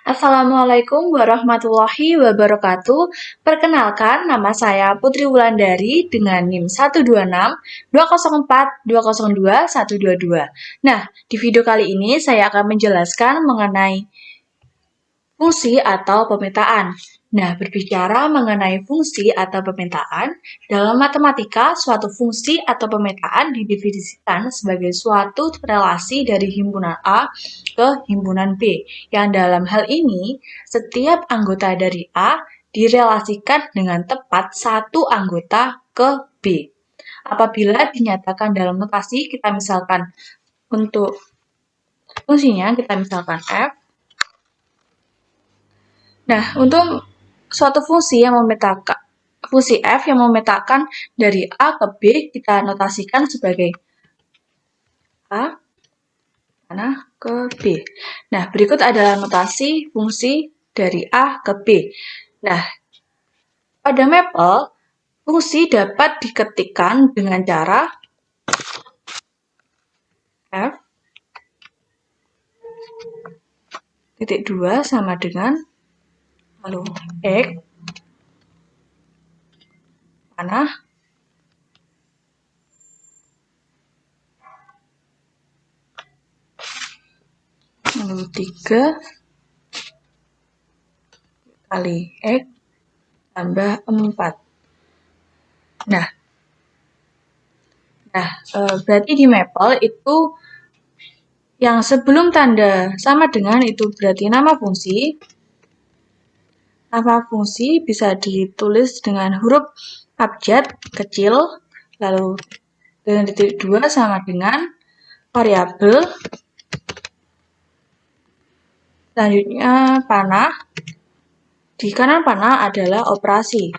Assalamualaikum warahmatullahi wabarakatuh. Perkenalkan, nama saya Putri Wulandari dengan NIM 126 204 202 122. Nah, di video kali ini saya akan menjelaskan mengenai fungsi atau pemetaan. Nah, berbicara mengenai fungsi atau pemetaan, dalam matematika, suatu fungsi atau pemetaan didefinisikan sebagai suatu relasi dari himpunan A ke himpunan B, yang dalam hal ini, setiap anggota dari A direlasikan dengan tepat satu anggota ke B. Apabila dinyatakan dalam notasi, kita misalkan untuk fungsinya, kita misalkan F. Nah, untuk suatu fungsi yang memetakan fungsi f yang memetakan dari A ke B, kita notasikan sebagai A ke B. Nah, berikut adalah notasi fungsi dari A ke B. Nah, pada Maple, fungsi dapat diketikkan dengan cara F titik 2 sama dengan X panah lalu 3 kali X tambah 4. Nah, berarti di Maple itu yang sebelum tanda sama dengan itu berarti nama fungsi. Nama fungsi bisa ditulis dengan huruf abjad kecil, lalu dengan titik 2 sama dengan variabel. Selanjutnya panah. Di kanan panah adalah operasi.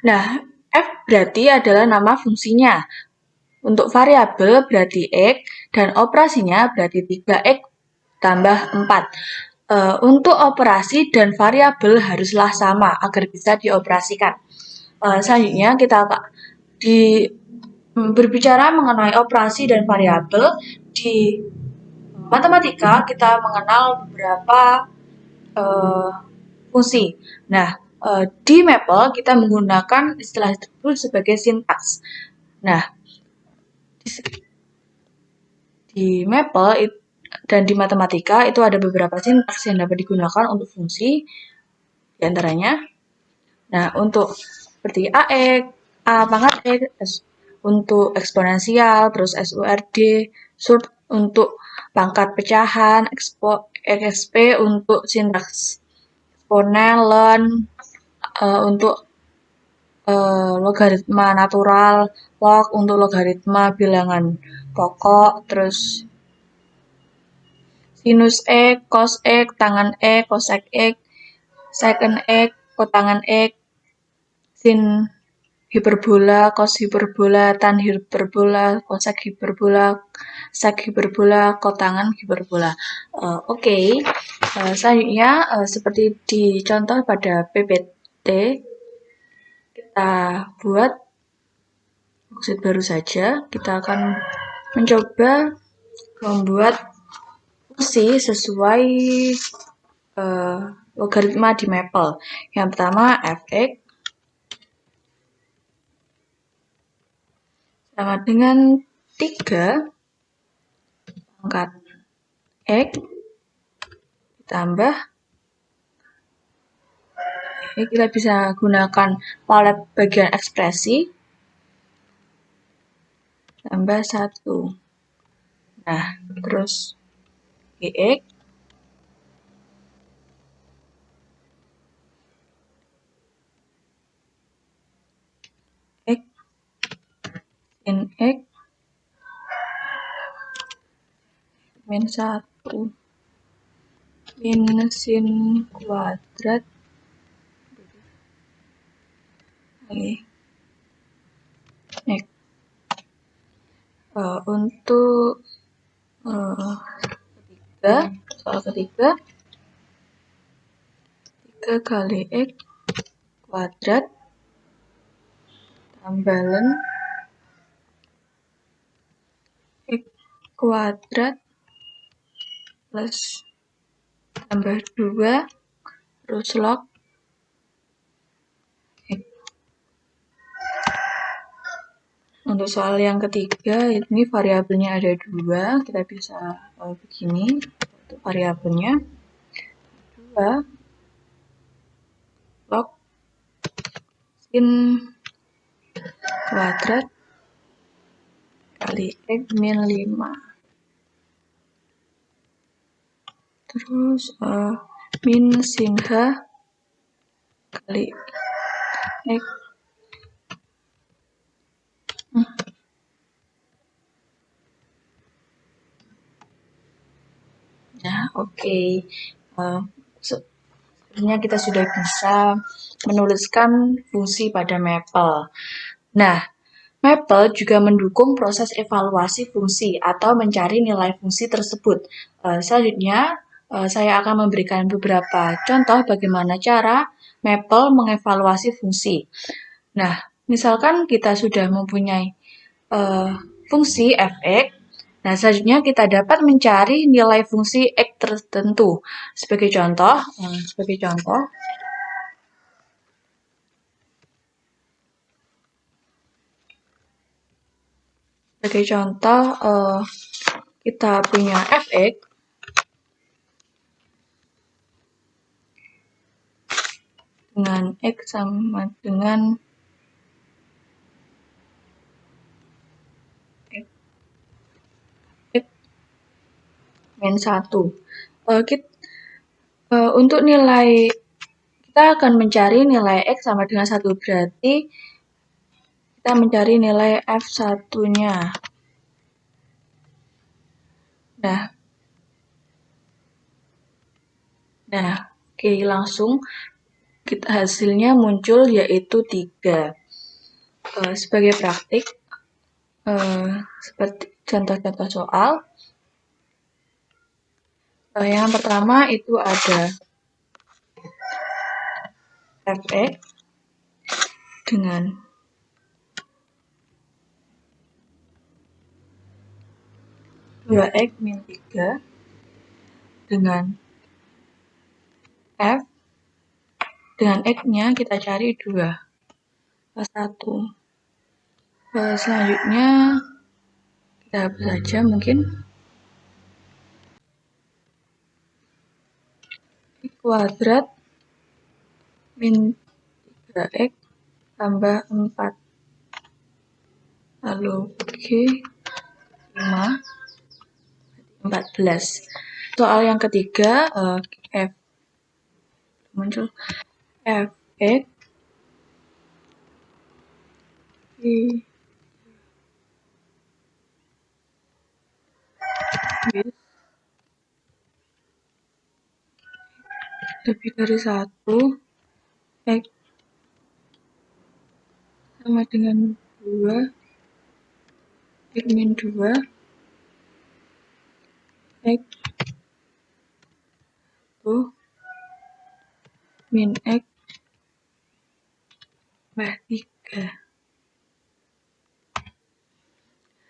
Nah, F berarti adalah nama fungsinya. Untuk variabel berarti X, dan operasinya berarti 3X tambah 4. Untuk operasi dan variabel haruslah sama agar bisa dioperasikan. Selanjutnya kita berbicara mengenai operasi dan variabel. Di matematika kita mengenal beberapa fungsi. Nah, di Maple kita menggunakan istilah tersebut sebagai sintaks. Nah, di Maple dan di matematika itu ada beberapa sintaks yang dapat digunakan untuk fungsi, diantaranya. Nah, untuk seperti AX, A pangkat X, untuk eksponensial, terus SURD, SURD untuk pangkat pecahan, XP untuk sintaks eksponen, ln untuk logaritma natural, log untuk logaritma bilangan pokok, terus sinus X, cos X, tangan X, cosec X, secant X, kotangan X, sin hiperbola, cos hiperbola, tan hiperbola, cosec hiperbola, sec hiperbola, kotangan hiperbola. Oke. Selanjutnya seperti dicontoh pada PPT, kita buat worksheet baru saja. Kita akan mencoba membuat fungsi sesuai logaritma di Maple. Yang pertama fx sama dengan 3 pangkat x ditambah, kita bisa gunakan palet bagian ekspresi tambah 1. Nah, terus gx x sin x min 1 min sin kuadrat x. Untuk soal ketiga 3 kali x kuadrat tambah ln x kuadrat plus tambah 2 terus log X. Untuk soal yang ketiga, ini variabelnya ada 2, kita bisa begini, untuk variabelnya 2 log sin kuadrat kali X min 5. Terus min sin H kali X. Nah, oke. Sebenarnya kita sudah bisa menuliskan fungsi pada Maple. Nah, Maple juga mendukung proses evaluasi fungsi atau mencari nilai fungsi tersebut. Selanjutnya, saya akan memberikan beberapa contoh bagaimana cara Maple mengevaluasi fungsi. Nah, misalkan kita sudah mempunyai fungsi f(x), nah selanjutnya kita dapat mencari nilai fungsi x tertentu. Sebagai contoh, kita punya f(x) dengan x sama dengan x min 1. Untuk nilai, kita akan mencari nilai x sama dengan 1, berarti kita mencari nilai f1-nya. Nah, oke, langsung hasilnya muncul yaitu 3. Sebagai praktik, seperti contoh-contoh soal, yang pertama itu ada f(x) dengan 2x min 3 dengan f dengan x-nya kita cari 2 plus 1. Selanjutnya kita hapus saja mungkin. X kuadrat min 3x tambah 4. Lalu bagi 5, 14. Soal yang ketiga, f muncul f(x) lebih dari 1, x sama dengan 2, x min 2, x min x tambah 3.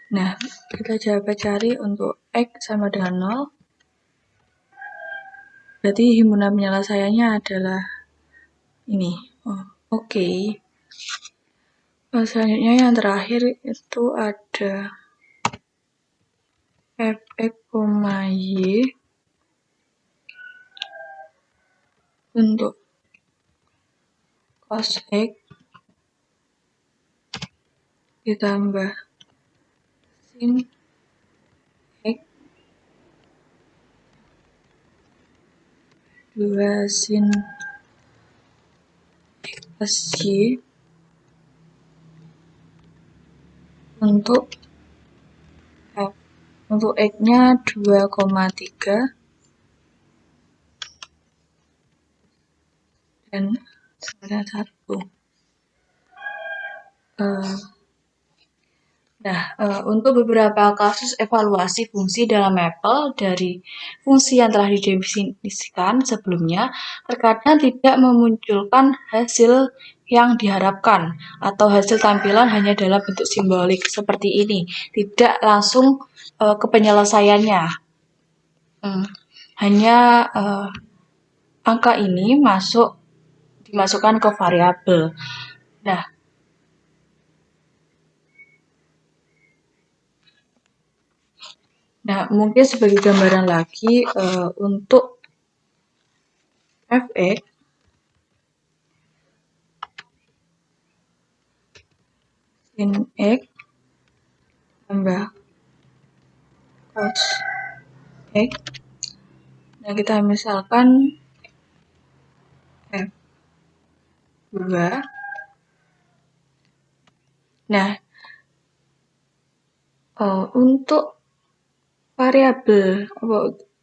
Nah, kita coba cari untuk x sama dengan 0. Berarti himpunan penyelesaiannya adalah ini. Oke. Selanjutnya yang terakhir itu ada f(x, y) untuk cos x ditambah sin x 2 sin x plus y untuk f. Untuk x-nya 2,3 dan sama 1. Untuk beberapa kasus evaluasi fungsi dalam Maple dari fungsi yang telah didefinisikan sebelumnya, terkadang tidak memunculkan hasil yang diharapkan atau hasil tampilan hanya dalam bentuk simbolik seperti ini, tidak langsung ke penyelesaiannya. hanya angka ini dimasukkan ke variabel. Nah, mungkin sebagai gambaran lagi untuk fx sin x tambah cos x. Nah, kita misalkan F2. Nah, untuk variabel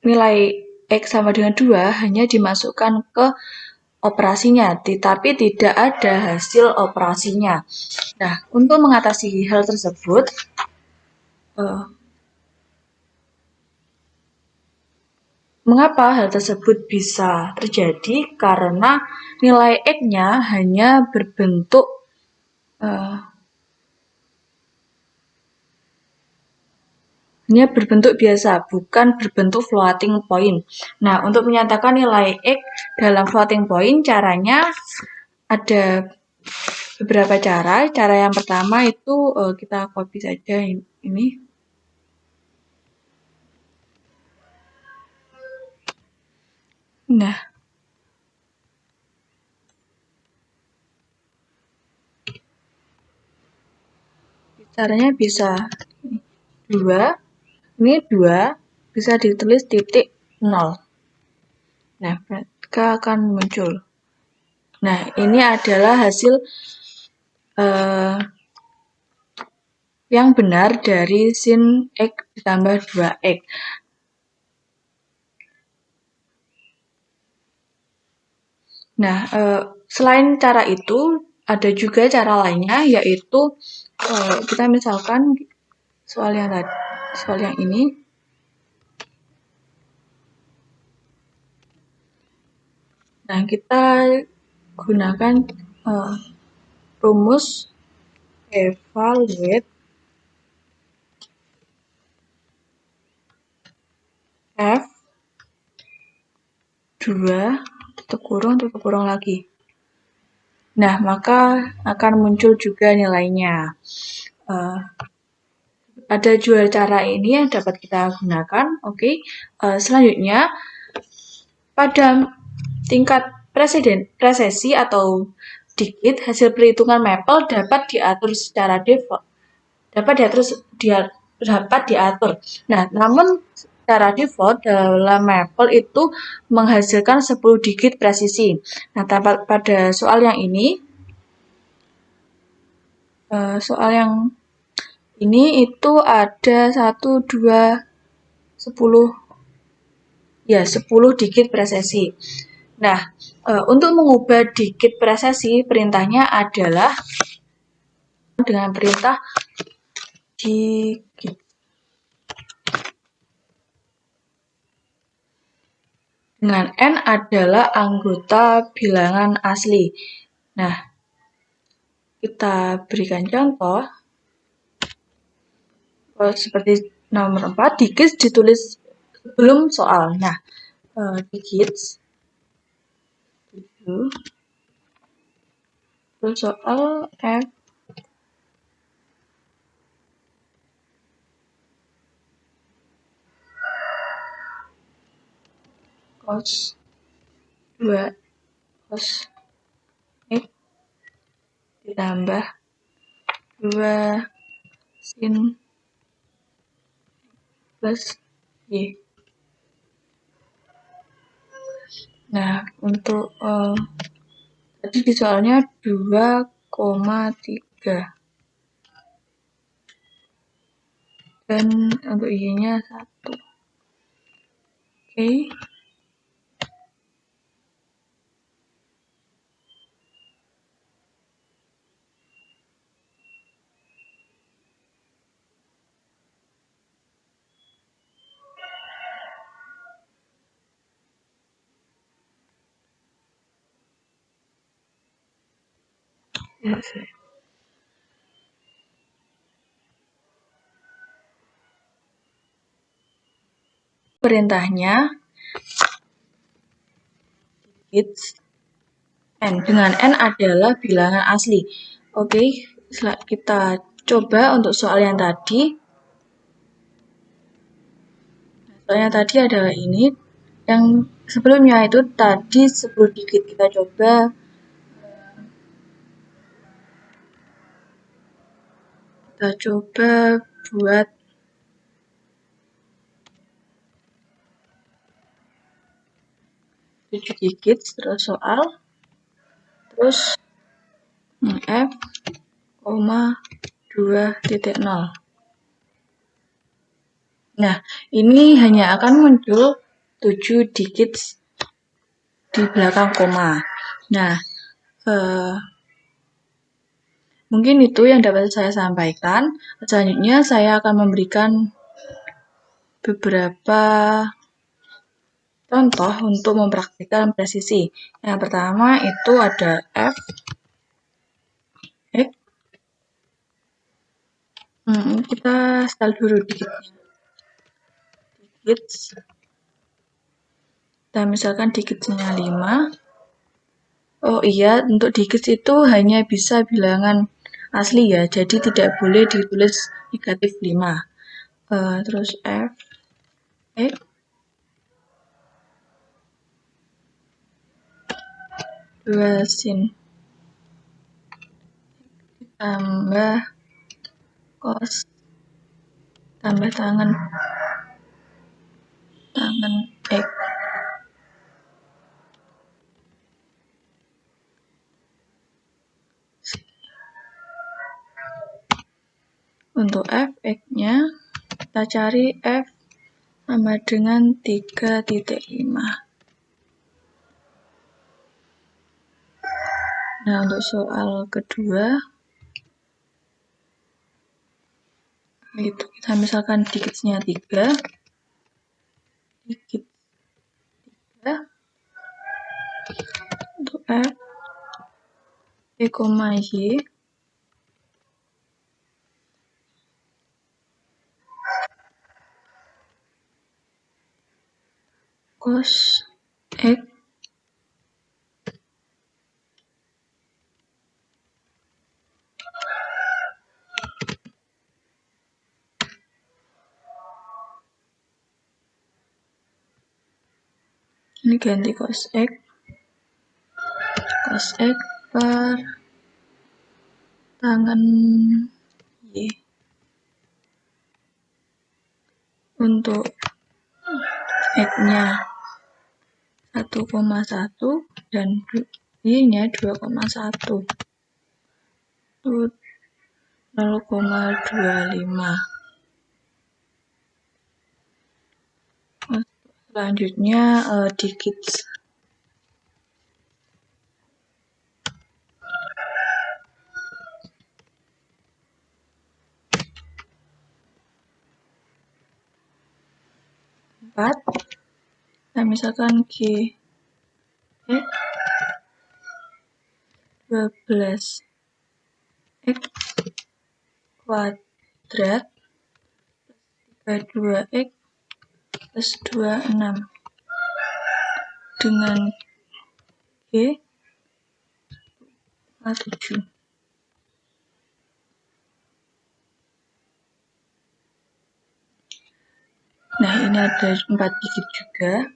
nilai X sama dengan 2 hanya dimasukkan ke operasinya, tetapi tidak ada hasil operasinya. Nah, untuk mengatasi hal tersebut, mengapa hal tersebut bisa terjadi? Karena nilai X-nya hanya berbentuk biasa, bukan berbentuk floating point. Nah, untuk menyatakan nilai X dalam floating point, caranya ada beberapa cara. Cara yang pertama itu kita copy saja ini. Nah, caranya bisa 2. Ini 2 bisa ditulis titik 0. Nah, maka akan muncul. Nah, ini adalah hasil yang benar dari sin X ditambah 2X. Nah, selain cara itu, ada juga cara lainnya, yaitu kita misalkan soal yang ini. Nah, kita gunakan rumus evaluate F2 tutup kurung lagi. Nah, maka akan muncul juga nilainya. Ada dua cara ini yang dapat kita gunakan. Oke. Selanjutnya, pada tingkat presesi atau digit, hasil perhitungan mapel dapat diatur secara default. Dapat diatur. Nah, namun secara default dalam mapel itu menghasilkan 10 digit presisi. Nah, pada soal yang ini, itu ada 1, 2, 10. Ya, 10 digit presesi. Nah, untuk mengubah digit presesi, perintahnya adalah dengan perintah digit. Dengan N adalah anggota bilangan asli. Nah, kita berikan contoh. Seperti nomor 4, digit ditulis sebelum soal. Nah, digits 7. Terus soal F cos 2 cos X ditambah 2 sin plus Y. Nah, untuk tadi di soalnya 2,3. Dan untuk Y-nya 1. Oke. Perintahnya digits n, dengan n adalah bilangan asli. Oke, kita coba untuk soal yang tadi. Soalnya tadi adalah ini, yang sebelumnya itu tadi 10 digit. Kita coba buat 7 digit terus soal, terus f, 2.0. Nah, ini hanya akan muncul 7 digit di belakang koma. Nah, mungkin itu yang dapat saya sampaikan. Selanjutnya saya akan memberikan beberapa contoh untuk mempraktikkan presisi. Yang pertama itu ada f, x. Kita setel dulu digitnya. Digits. Dan misalkan digitnya 5. Oh iya, untuk digits itu hanya bisa bilangan asli ya, jadi tidak boleh ditulis negatif 5. Terus f, x, dua sin tambah cos tambah tangan x. Untuk f, x-nya kita cari f sama dengan 3.5. Nah, untuk soal kedua, itu kita misalkan digitnya 3, digit 3, untuk f, y, cos x ini ganti cos x per tangan y. Untuk x-nya 1,1 dan y-nya 2,1. 0,25. Selanjutnya digits. Nah, misalkan G, 12 x kuadrat 32x plus 26 dengan G 7. Nah, ini ada 4 digit juga.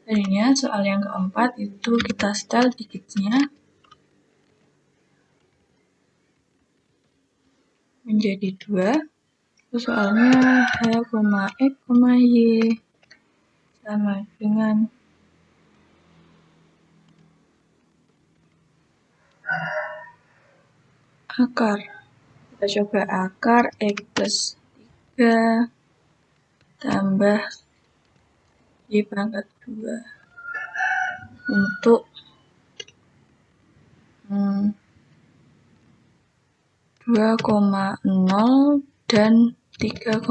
Selanjutnya soal yang keempat itu kita setel digitnya menjadi 2. Terus soalnya h, x, y sama dengan akar. Kita coba akar x plus 3 tambah y pangkat 2 untuk 2,0 dan 3,1.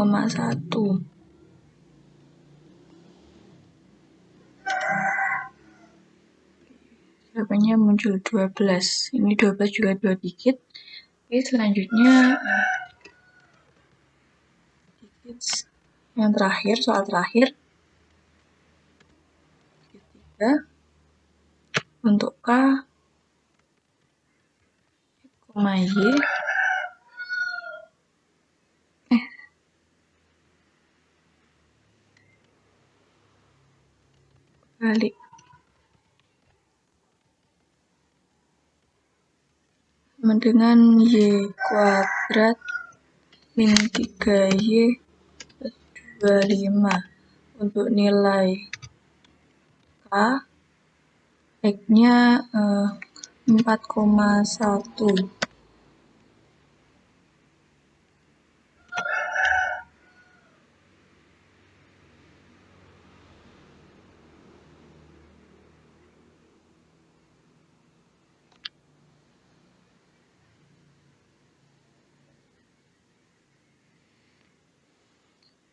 Jawabannya muncul 12. Ini 12 juga 2 digit. Oke, selanjutnya digit yang terakhir, soal terakhir. Digit 3. Untuk K, koma Y, balik. Sama dengan Y kuadrat min 3Y plus 25. Untuk nilai K, X-nya 4,1.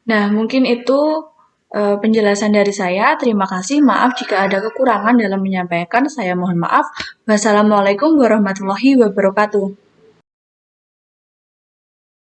Nah, mungkin itu penjelasan dari saya. Terima kasih. Maaf jika ada kekurangan dalam menyampaikan. Saya mohon maaf. Wassalamualaikum warahmatullahi wabarakatuh.